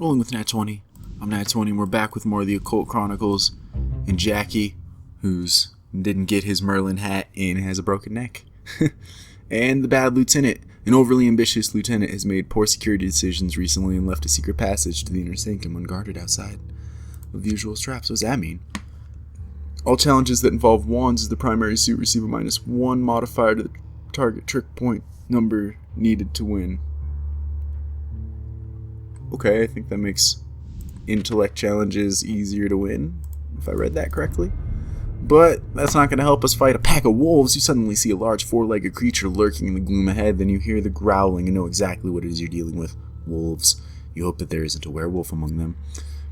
Rolling with Nat 20. I'm Nat 20 and we're back with more of the Occult Chronicles. And Jackie, who's didn't get his Merlin hat and has a broken neck. And the bad lieutenant. An overly ambitious lieutenant has made poor security decisions recently and left a secret passage to the inner sanctum unguarded outside of the usual straps. What does that mean? All challenges that involve wands as the primary suit receive a -1 modifier to the target trick point number needed to win. Okay, I think that makes intellect challenges easier to win, if I read that correctly. But that's not going to help us fight a pack of wolves. You suddenly see a large four-legged creature lurking in the gloom ahead, then you hear the growling and know exactly what it is you're dealing with. Wolves. You hope that there isn't a werewolf among them.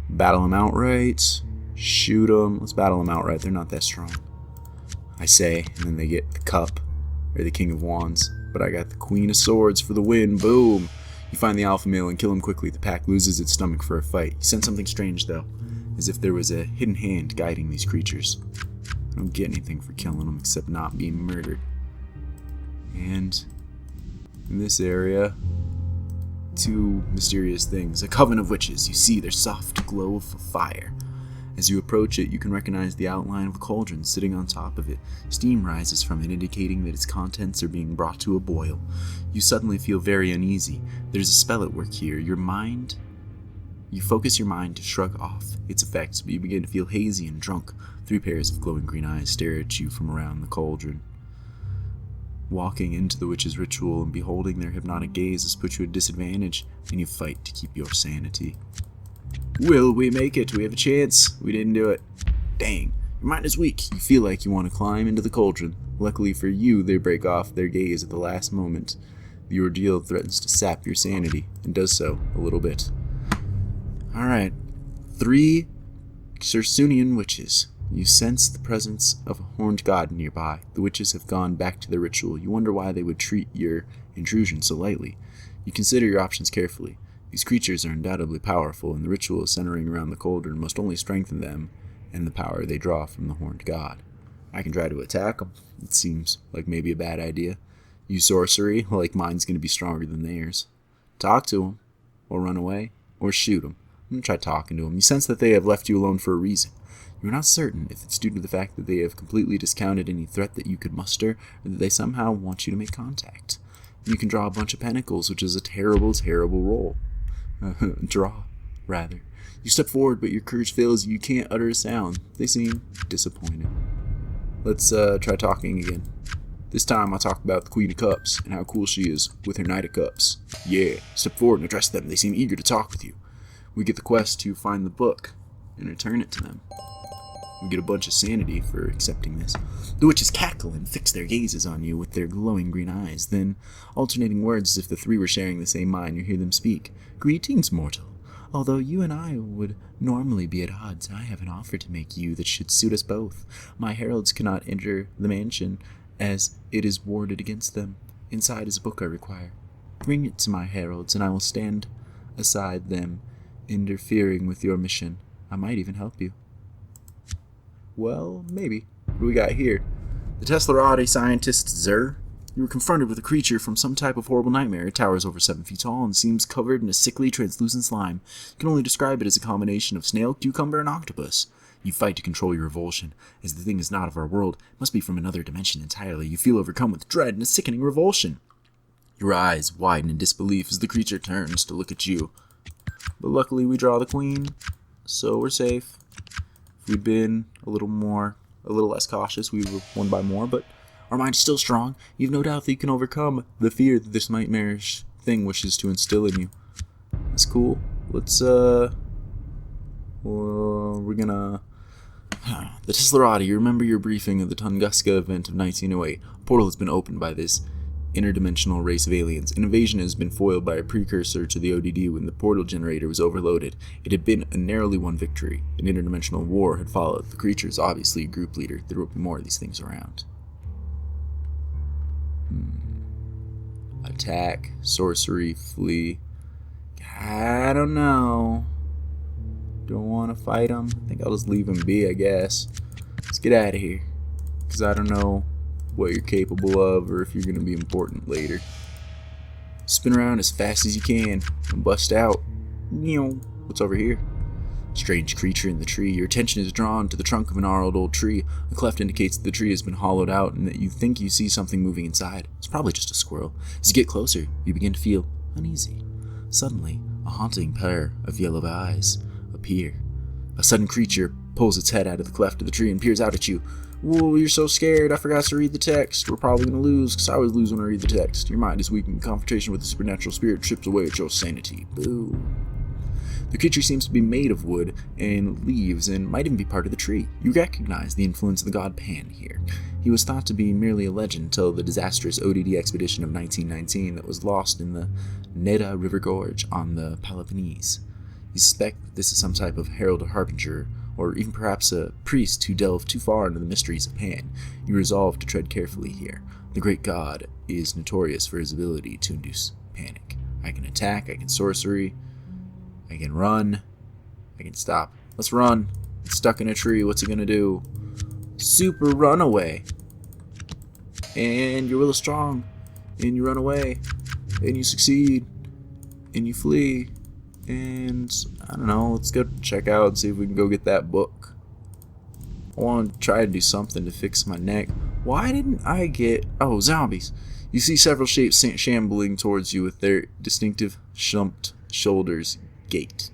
Battle them outright. Shoot them. Let's battle them outright. They're not that strong, I say, and then they get the cup, or the King of Wands. But I got the Queen of Swords for the win. Boom! You find the alpha male and kill him quickly. The pack loses its stomach for a fight. You sense something strange, though, as if there was a hidden hand guiding these creatures. I don't get anything for killing them except not being murdered. And in this area, two mysterious things. A coven of witches. You see their soft glow of fire. As you approach it, you can recognize the outline of a cauldron sitting on top of it. Steam rises from it, indicating that its contents are being brought to a boil. You suddenly feel very uneasy. There's a spell at work here. You focus your mind to shrug off its effects, but you begin to feel hazy and drunk. 3 pairs of glowing green eyes stare at you from around the cauldron. Walking into the witch's ritual and beholding their hypnotic gaze has put you at disadvantage, and you fight to keep your sanity. Will we make it? We have a chance. We didn't do it. Dang. Your mind is weak. You feel like you want to climb into the cauldron. Luckily for you, they break off their gaze at the last moment. The ordeal threatens to sap your sanity, and does so a little bit. Alright. 3 Cersunian witches. You sense the presence of a horned god nearby. The witches have gone back to their ritual. You wonder why they would treat your intrusion so lightly. You consider your options carefully. These creatures are undoubtedly powerful, and the ritual centering around the cauldron must only strengthen them and the power they draw from the horned god. I can try to attack them. It seems like maybe a bad idea. Use sorcery, like mine's going to be stronger than theirs. Talk to them, or run away, or shoot them. I'm going to try talking to them. You sense that they have left you alone for a reason. You're not certain if it's due to the fact that they have completely discounted any threat that you could muster, or that they somehow want you to make contact. You can draw a bunch of pentacles, which is a terrible, terrible roll. Draw, rather. You step forward, but your courage fails you. You can't utter a sound. They seem disappointed. Let's try talking again. This time I'll talk about the Queen of Cups and how cool she is with her Knight of Cups. Yeah, step forward and address them. They seem eager to talk with you. We get the quest to find the book and return it to them. We get a bunch of sanity for accepting this. The witches cackle and fix their gazes on you with their glowing green eyes. Then, alternating words as if the 3 were sharing the same mind, you hear them speak. Greetings, mortal. Although you and I would normally be at odds, I have an offer to make you that should suit us both. My heralds cannot enter the mansion, as it is warded against them. Inside is a book I require. Bring it to my heralds, and I will stand aside them interfering with your mission. I might even help you. Well, maybe. What do we got here? The Teslarati scientist Zer. You were confronted with a creature from some type of horrible nightmare. It towers over 7 feet tall and seems covered in a sickly, translucent slime. You can only describe it as a combination of snail, cucumber, and octopus. You fight to control your revulsion. As the thing is not of our world, it must be from another dimension entirely. You feel overcome with dread and a sickening revulsion. Your eyes widen in disbelief as the creature turns to look at you. But luckily we draw the queen, so we're safe. If we'd been a little less cautious, we would have won by more, but our mind's still strong. You've no doubt that you can overcome the fear that this nightmarish thing wishes to instill in you. That's cool. Let's, we're gonna... The Teslarati, you remember your briefing of the Tunguska event of 1908. A portal has been opened by this interdimensional race of aliens. An invasion has been foiled by a precursor to the O.D.D. when the portal generator was overloaded. It had been a narrowly won victory. An interdimensional war had followed. The creature is obviously a group leader. There will be more of these things around. Attack, sorcery, flee. I don't know. Don't want to fight him. I think I'll just leave him be, I guess. Let's get out of here. Because I don't know what you're capable of or if you're going to be important later. Spin around as fast as you can and bust out. What's over here? Strange creature in the tree. Your attention is drawn to the trunk of an gnarled old tree. A cleft indicates that the tree has been hollowed out and that you think you see something moving inside. It's probably just a squirrel. As you get closer, you begin to feel uneasy. Suddenly, a haunting pair of yellow eyes appear. A sudden creature pulls its head out of the cleft of the tree and peers out at you. Whoa, you're so scared. I forgot to read the text. We're probably going to lose, because I always lose when I read the text. Your mind is weak in confrontation with the supernatural spirit chips away at your sanity. Boo. The creature seems to be made of wood and leaves and might even be part of the tree. You recognize the influence of the god Pan here. He was thought to be merely a legend until the disastrous O.D.D expedition of 1919 that was lost in the Neda River Gorge on the Peloponnese. You suspect that this is some type of herald or harbinger, or even perhaps a priest who delved too far into the mysteries of Pan. You resolve to tread carefully here. The great god is notorious for his ability to induce panic. I can attack, I can sorcery, I can run, I can stop. Let's run. It's stuck in a tree. What's it gonna do? Super runaway. And your will is strong. And you run away. And you succeed. And you flee. And I don't know. Let's go check out and see if we can go get that book. I want to try to do something to fix my neck. Why didn't I get... Oh, zombies. You see several shapes shambling towards you with their distinctive slumped shoulders. Gate.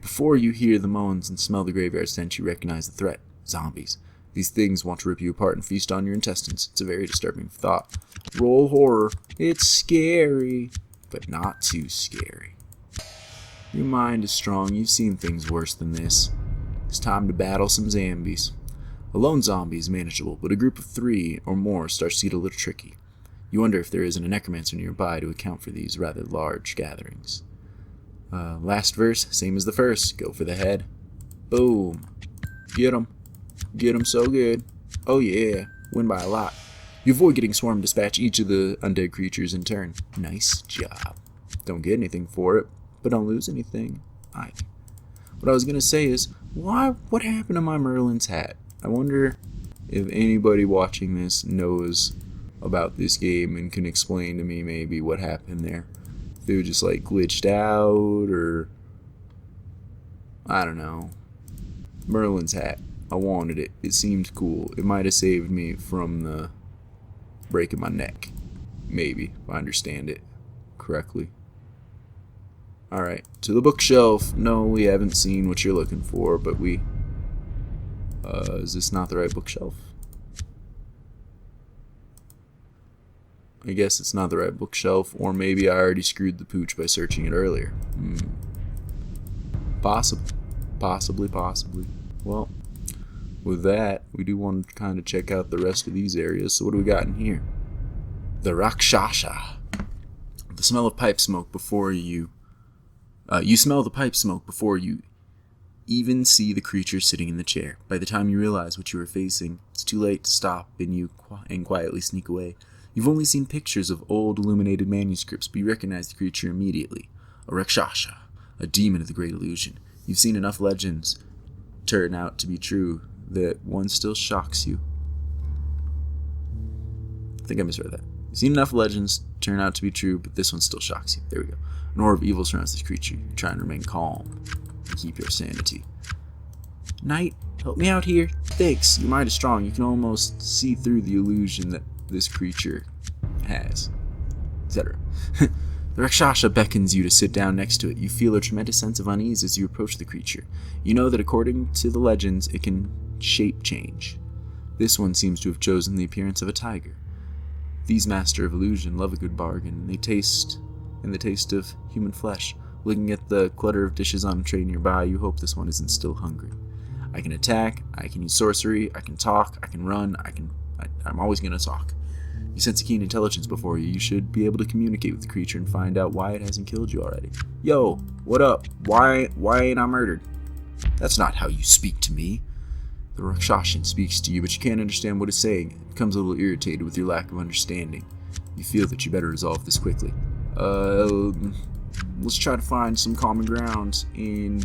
Before you hear the moans and smell the graveyard stench, you recognize the threat. Zombies. These things want to rip you apart and feast on your intestines. It's a very disturbing thought. Roll horror. It's scary, but not too scary. Your mind is strong. You've seen things worse than this. It's time to battle some zombies. A lone zombie is manageable, but a group of 3 or more starts to get a little tricky. You wonder if there isn't a necromancer nearby to account for these rather large gatherings. Last verse, same as the first. Go for the head. Boom. Get him. Get him so good. Oh yeah. Win by a lot. You avoid getting swarmed, dispatch each of the undead creatures in turn. Nice job. Don't get anything for it, but don't lose anything. What I was going to say is, what happened to my Merlin's hat? I wonder if anybody watching this knows about this game and can explain to me maybe what happened there. They were just like glitched out, or I don't know. Merlin's hat. I wanted it. It seemed cool. It might have saved me from the breaking my neck. Maybe, if I understand it correctly. Alright, to the bookshelf. No, we haven't seen what you're looking for, but we... is this not the right bookshelf? I guess it's not the right bookshelf, or maybe I already screwed the pooch by searching it earlier. Possibly. Well, with that, we do want to kind of check out the rest of these areas. So what do we got in here? The Rakshasa. The smell of pipe smoke before you... you smell the pipe smoke before you even see the creature sitting in the chair. By the time you realize what you are facing, it's too late to stop and quietly sneak away. You've only seen pictures of old illuminated manuscripts, but you recognize the creature immediately. A Rakshasa, a demon of the Great Illusion. You've seen enough legends turn out to be true that one still shocks you. I think I misread that. You've seen enough legends turn out to be true, but this one still shocks you. There we go. An aura of evil surrounds this creature. You're trying to remain calm and keep your sanity. Knight, help me out here. Thanks. Your mind is strong. You can almost see through the illusion that this creature has, etc. The Rakshasa beckons you to sit down next to it. You feel a tremendous sense of unease as you approach the creature. You know that according to the legends, it can shape change. This one seems to have chosen the appearance of a tiger. These master of illusion love a good bargain. They taste in the taste of human flesh. Looking at the clutter of dishes on a tray nearby, you hope this one isn't still hungry. I can attack, I can use sorcery, I can talk, I can run, I'm always going to talk. You sense a keen intelligence before you. You should be able to communicate with the creature and find out why it hasn't killed you already. Yo, what up? Why ain't I murdered? That's not how you speak to me. The Rakshasa speaks to you, but you can't understand what it's saying. It becomes a little irritated with your lack of understanding. You feel that you better resolve this quickly. Let's try to find some common ground in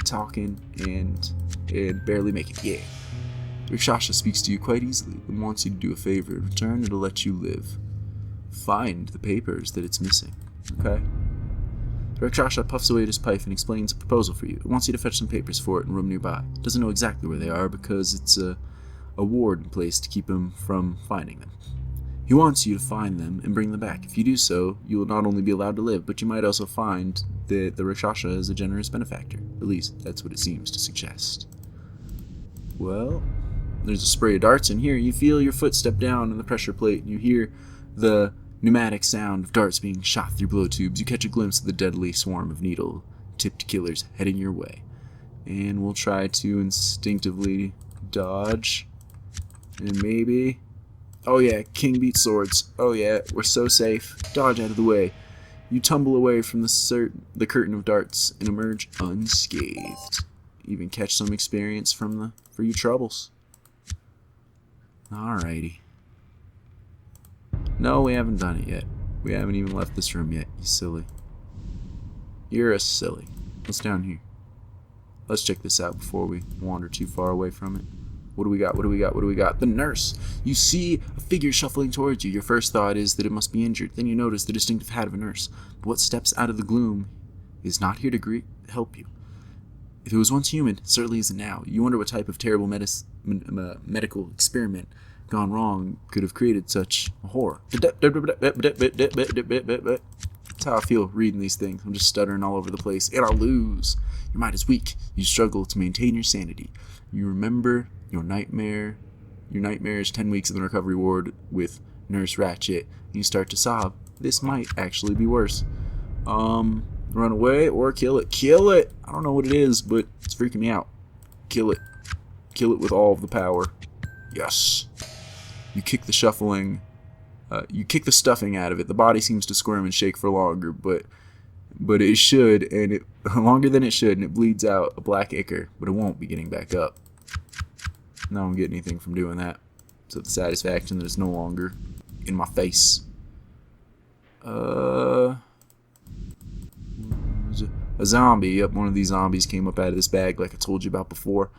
talking and barely making it. Yeah. Rakshasa speaks to you quite easily and wants you to do a favor. In return, it'll let you live. Find the papers that it's missing. Okay? The The Rakshasa puffs away at his pipe and explains a proposal for you. It wants you to fetch some papers for it in a room nearby. It doesn't know exactly where they are because it's a ward in place to keep him from finding them. He wants you to find them and bring them back. If you do so, you will not only be allowed to live, but you might also find that the Rakshasa is a generous benefactor. At least, that's what it seems to suggest. Well, there's a spray of darts in here. You feel your foot step down on the pressure plate, and you hear the pneumatic sound of darts being shot through blow tubes. You catch a glimpse of the deadly swarm of needle-tipped killers heading your way. And we'll try to instinctively dodge. And maybe... Oh yeah, king beats swords. Oh yeah, we're so safe. Dodge out of the way. You tumble away from the curtain of darts and emerge unscathed. Even catch some experience for your troubles. Alrighty. No, we haven't done it yet. We haven't even left this room yet, you silly. You're a silly. What's down here? Let's check this out before we wander too far away from it. What do we got? What do we got? What do we got? The nurse! You see a figure shuffling towards you. Your first thought is that it must be injured. Then you notice the distinctive hat of a nurse. But what steps out of the gloom is not here to help you. If it was once human, it certainly isn't now. You wonder what type of terrible medical experiment gone wrong could have created such a horror. That's how I feel reading these things. I'm just stuttering all over the place, and I lose. Your mind is weak. You struggle to maintain your sanity. You remember your nightmares 10 weeks in the recovery ward with Nurse Ratchet, and you start to sob. This might actually be worse. Run away or kill it. Kill it! I don't know what it is, but it's freaking me out. Kill it. Kill it with all of the power. Yes. You kick the stuffing out of it. The body seems to squirm and shake for longer, but it should, and it longer than it should, and it bleeds out a black ichor, but it won't be getting back up. I don't get anything from doing that, except the satisfaction that it's no longer in my face. A zombie. Yep, one of these zombies came up out of this bag like I told you about before.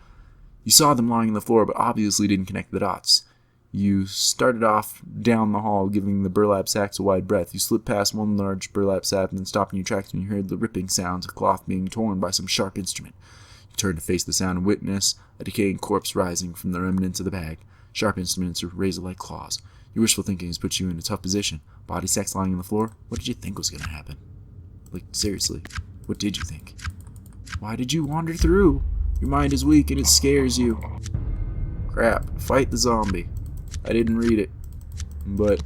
You saw them lying on the floor, but obviously didn't connect the dots. You started off down the hall, giving the burlap sacks a wide breadth. You slipped past one large burlap sack and then stopped in your tracks when you heard the ripping sounds of cloth being torn by some sharp instrument. You turned to face the sound and witness a decaying corpse rising from the remnants of the bag. Sharp instruments or razor-like claws. Your wishful thinking has put you in a tough position. Body sacks lying on the floor. What did you think was going to happen? Like, seriously, what did you think? Why did you wander through? Your mind is weak and it scares you. Crap, fight the zombie. I didn't read it, but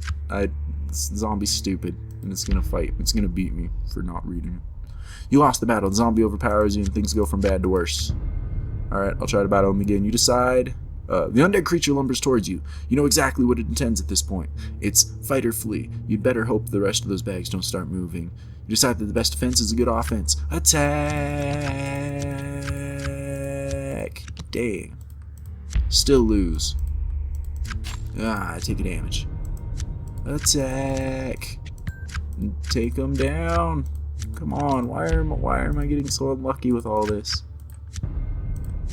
this zombie's stupid, and it's gonna fight. It's gonna beat me for not reading it. You lost the battle. The zombie overpowers you, and things go from bad to worse. Alright, I'll try to battle him again. You decide. The undead creature lumbers towards you. You know exactly what it intends at this point. It's fight or flee. You'd better hope the rest of those bags don't start moving. You decide that the best defense is a good offense. Attack! Dang. Still lose. I take a damage. Attack! Take him down! Come on, why am I getting so unlucky with all this?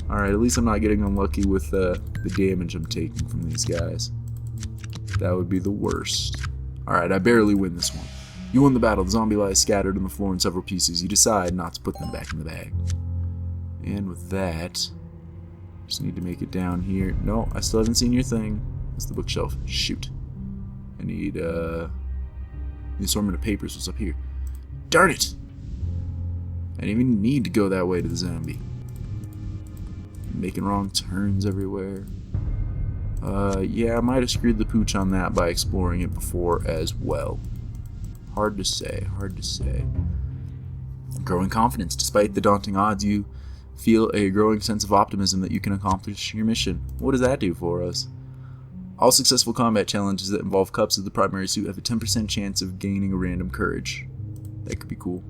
Alright, at least I'm not getting unlucky with the damage I'm taking from these guys. That would be the worst. Alright, I barely win this one. You won the battle. The zombie lies scattered on the floor in several pieces. You decide not to put them back in the bag. And with that, just need to make it down here. No, I still haven't seen your thing. That's the bookshelf. Shoot. I need, the assortment of papers was up here. Darn it! I didn't even need to go that way to the zombie. Making wrong turns everywhere. Yeah, I might have screwed the pooch on that by exploring it before as well. Hard to say, hard to say. Growing confidence. Despite the daunting odds, you feel a growing sense of optimism that you can accomplish your mission. What does that do for us? All successful combat challenges that involve cups of the primary suit have a 10% chance of gaining a random courage. That could be cool.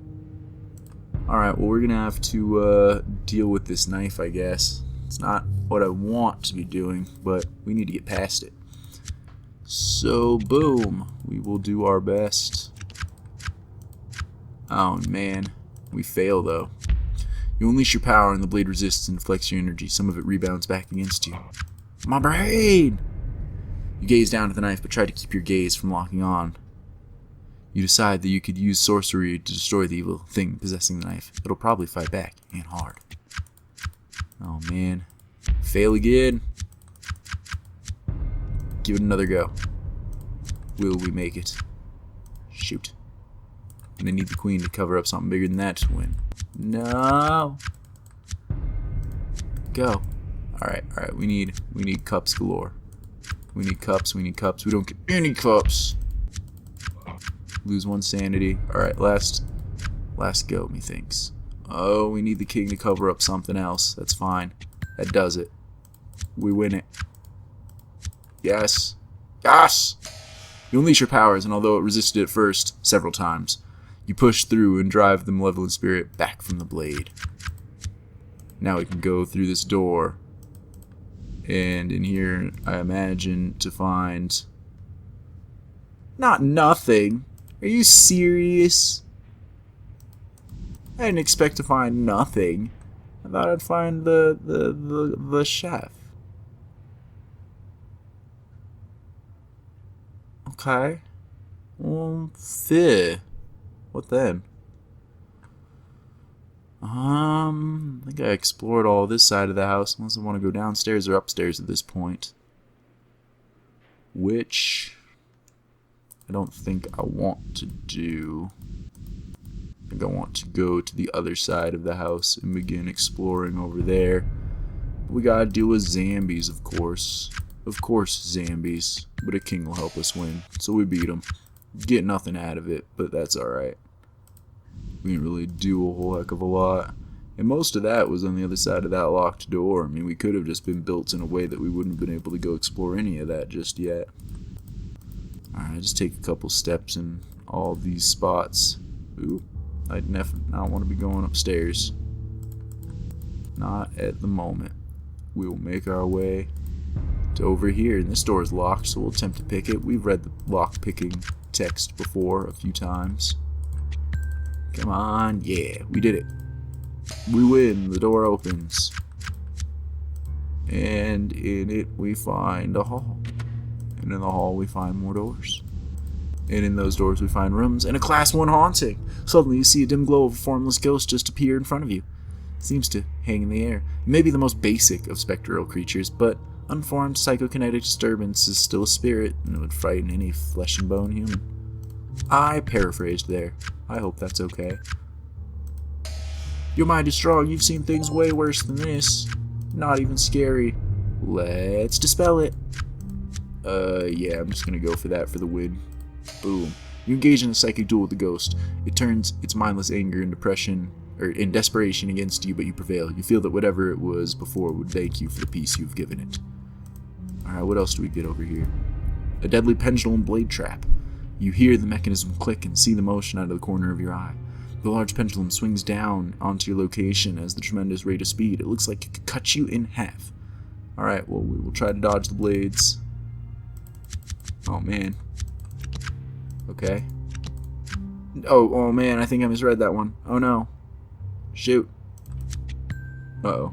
Alright, well we're going to have to deal with this knife, I guess. It's not what I want to be doing, but we need to get past it. So, boom. We will do our best. Oh man, we fail though. You unleash your power and the blade resists and deflects your energy. Some of it rebounds back against you. My brain! You gaze down at the knife, but try to keep your gaze from locking on. You decide that you could use sorcery to destroy the evil thing possessing the knife. It'll probably fight back, and hard. Oh man. Fail again. Give it another go. Will we make it? Shoot. I'm gonna need the queen to cover up something bigger than that to win. No. Go. Alright, we need cups galore. We need cups. We don't get any cups. Lose 1 sanity. Alright, last go, methinks. Oh, we need the king to cover up something else. That's fine. That does it. We win it. Yes. Yes! You unleash your powers, and although it resisted at first, several times, you push through and drive the malevolent spirit back from the blade. Now we can go through this door. And in here, I imagine to find... Not nothing. Are you serious? I didn't expect to find nothing. I thought I'd find the chef. Okay. Well, what then? I think I explored all this side of the house, unless I want to go downstairs or upstairs at this point. Which I don't think I want to do. I think I want to go to the other side of the house and begin exploring over there. We gotta deal with zombies, of course. Of course, zombies. But a king will help us win, so we beat them. Get nothing out of it, but that's alright. We didn't really do a whole heck of a lot. And most of that was on the other side of that locked door. I mean, we could have just been built in a way that we wouldn't have been able to go explore any of that just yet. Alright, just take a couple steps in all these spots. Ooh, I don't want to be going upstairs. Not at the moment. We will make our way to over here. And this door is locked, so we'll attempt to pick it. We've read the lock-picking text before a few times. Come on, yeah, we did it. We win, the door opens. And in it we find a hall. And in the hall we find more doors. And in those doors we find rooms and a class 1 haunting. Suddenly you see a dim glow of a formless ghost just appear in front of you. It seems to hang in the air. It may be the most basic of spectral creatures, but unformed psychokinetic disturbance is still a spirit, and it would frighten any flesh and bone human. I paraphrased there. I hope that's okay. Your mind is strong. You've seen things way worse than this. Not even scary. Let's dispel it. Yeah, I'm just gonna go for that for the win. Boom. You engage in a psychic duel with the ghost. It turns its mindless anger and depression, or in desperation against you, but you prevail. You feel that whatever it was before would thank you for the peace you've given it. Alright, what else do we get over here? A deadly pendulum blade trap. You hear the mechanism click and see the motion out of the corner of your eye. The large pendulum swings down onto your location as the tremendous rate of speed. It looks like it could cut you in half. Alright, well, we will try to dodge the blades. Oh, man. Okay. Oh, man, I think I misread that one. Oh, no. Shoot. Uh-oh.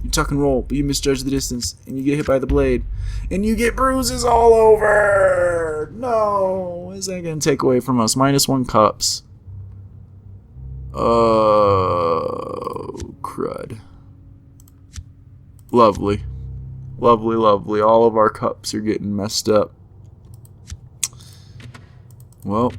You tuck and roll, but you misjudge the distance, and you get hit by the blade. And you get bruises all over! No! Is that going to take away from us? -1 cups. Oh, crud. Lovely. Lovely, lovely. All of our cups are getting messed up. Well,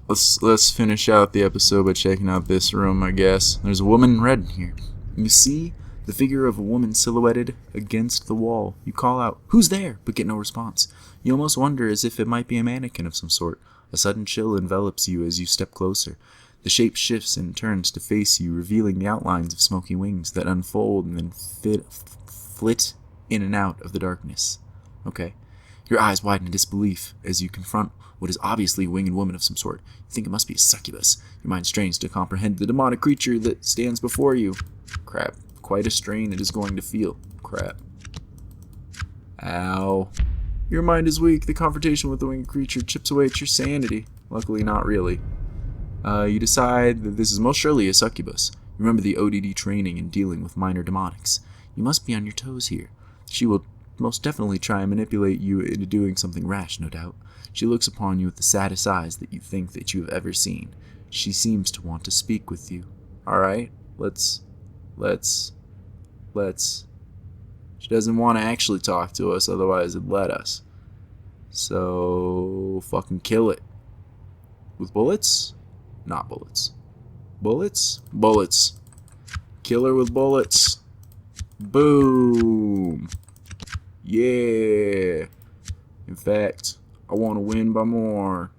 let's finish out the episode by checking out this room, I guess. There's a woman in red in here. You see the figure of a woman silhouetted against the wall. You call out, "Who's there?" but get no response. You almost wonder as if it might be a mannequin of some sort. A sudden chill envelops you as you step closer. The shape shifts and turns to face you, revealing the outlines of smoky wings that unfold and then flit in and out of the darkness. Okay. Your eyes widen in disbelief as you confront what is obviously a winged woman of some sort. You think it must be a succubus. Your mind strains to comprehend the demonic creature that stands before you. Crap. Quite a strain it is going to feel. Crap. Ow. Your mind is weak. The confrontation with the winged creature chips away at your sanity. Luckily, not really. You decide that this is most surely a succubus. You remember the O.D.D training in dealing with minor demonics. You must be on your toes here. She will most definitely try and manipulate you into doing something rash, no doubt. She looks upon you with the saddest eyes that you think that you have ever seen. She seems to want to speak with you. Alright, let's... She doesn't want to actually talk to us, otherwise it'd let us. So, fucking kill it. With bullets? Not bullets. Bullets? Bullets. Kill her with bullets. Boom. Yeah. In fact, I want to win by more.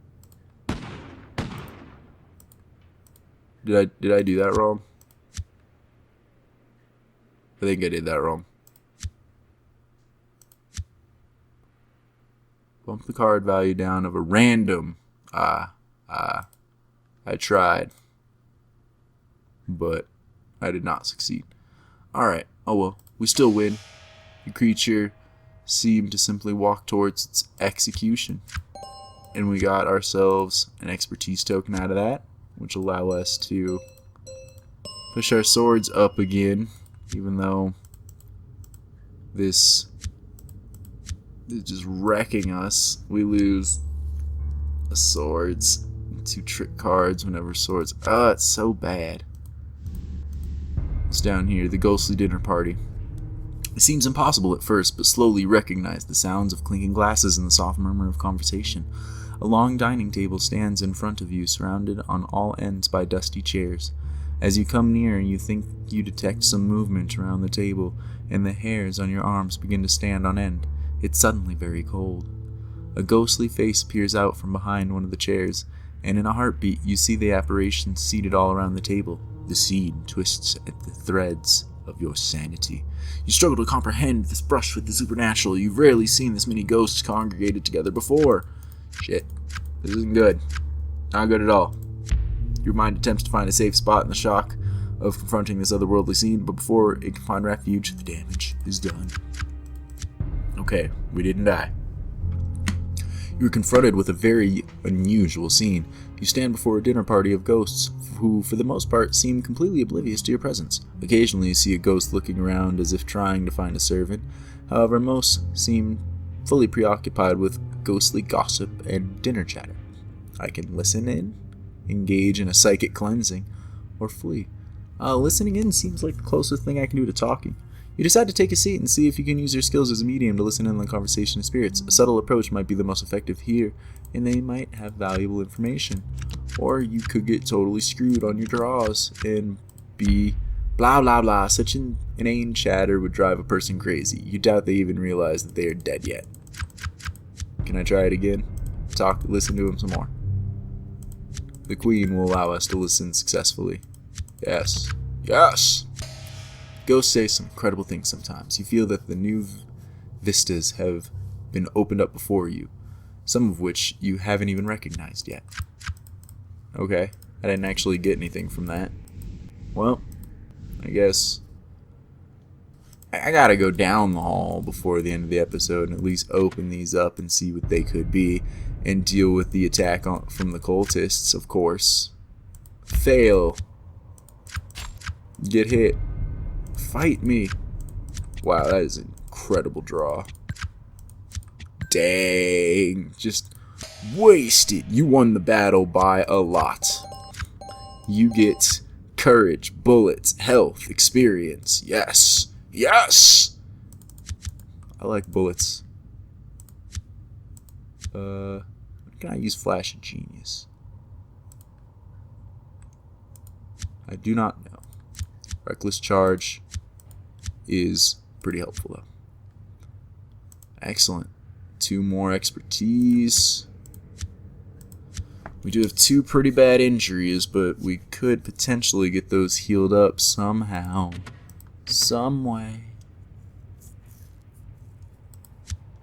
Did I do that wrong? I think I did that wrong. Bump the card value down of a random. I tried. But I did not succeed. Alright, oh well. We still win. The creature seemed to simply walk towards its execution. And we got ourselves an expertise token out of that, which will allow us to push our swords up again, even though this is just wrecking us. We lose a swords, 2 trick cards whenever swords. Oh, it's so bad. It's down here, the ghostly dinner party. It seems impossible at first, but slowly recognize the sounds of clinking glasses and the soft murmur of conversation. A long dining table stands in front of you, surrounded on all ends by dusty chairs. As you come near, you think you detect some movement around the table, and the hairs on your arms begin to stand on end. It's suddenly very cold. A ghostly face peers out from behind one of the chairs, and in a heartbeat you see the apparition seated all around the table. The scene twists at the threads of your sanity. You struggle to comprehend this brush with the supernatural. You've rarely seen this many ghosts congregated together before. Shit. This isn't good. Not good at all. Your mind attempts to find a safe spot in the shock of confronting this otherworldly scene, but before it can find refuge, the damage is done. Okay, we didn't die. You are confronted with a very unusual scene. You stand before a dinner party of ghosts who, for the most part, seem completely oblivious to your presence. Occasionally you see a ghost looking around as if trying to find a servant. However, most seem fully preoccupied with ghostly gossip and dinner chatter. I can listen in, engage in a psychic cleansing, or flee. Listening in seems like the closest thing I can do to talking. You decide to take a seat and see if you can use your skills as a medium to listen in on the conversation of spirits. A subtle approach might be the most effective here, and they might have valuable information. Or you could get totally screwed on your draws and be blah blah blah. Such an inane chatter would drive a person crazy. You doubt they even realize that they are dead yet. Can I try it again? Listen to him some more. The Queen will allow us to listen successfully. Yes. Yes! Ghosts say some incredible things sometimes. You feel that the new vistas have been opened up before you, some of which you haven't even recognized yet. Okay, I didn't actually get anything from that. Well, I guess I gotta go down the hall before the end of the episode and at least open these up and see what they could be and deal with the attack from the cultists, of course. Fail. Get hit. Fight me. Wow, that is an incredible draw. Dang. Just wasted. You won the battle by a lot. You get courage, bullets, health, experience. Yes. Yes! I like bullets. Can I use Flash of Genius? I do not know. Reckless Charge is pretty helpful though. Excellent. 2 more expertise. We do have 2 pretty bad injuries, but we could potentially get those healed up somehow. Some way.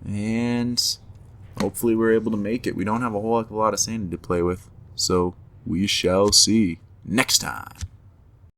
And hopefully we're able to make it. We don't have a whole heck of a lot of sanity to play with, so we shall see next time.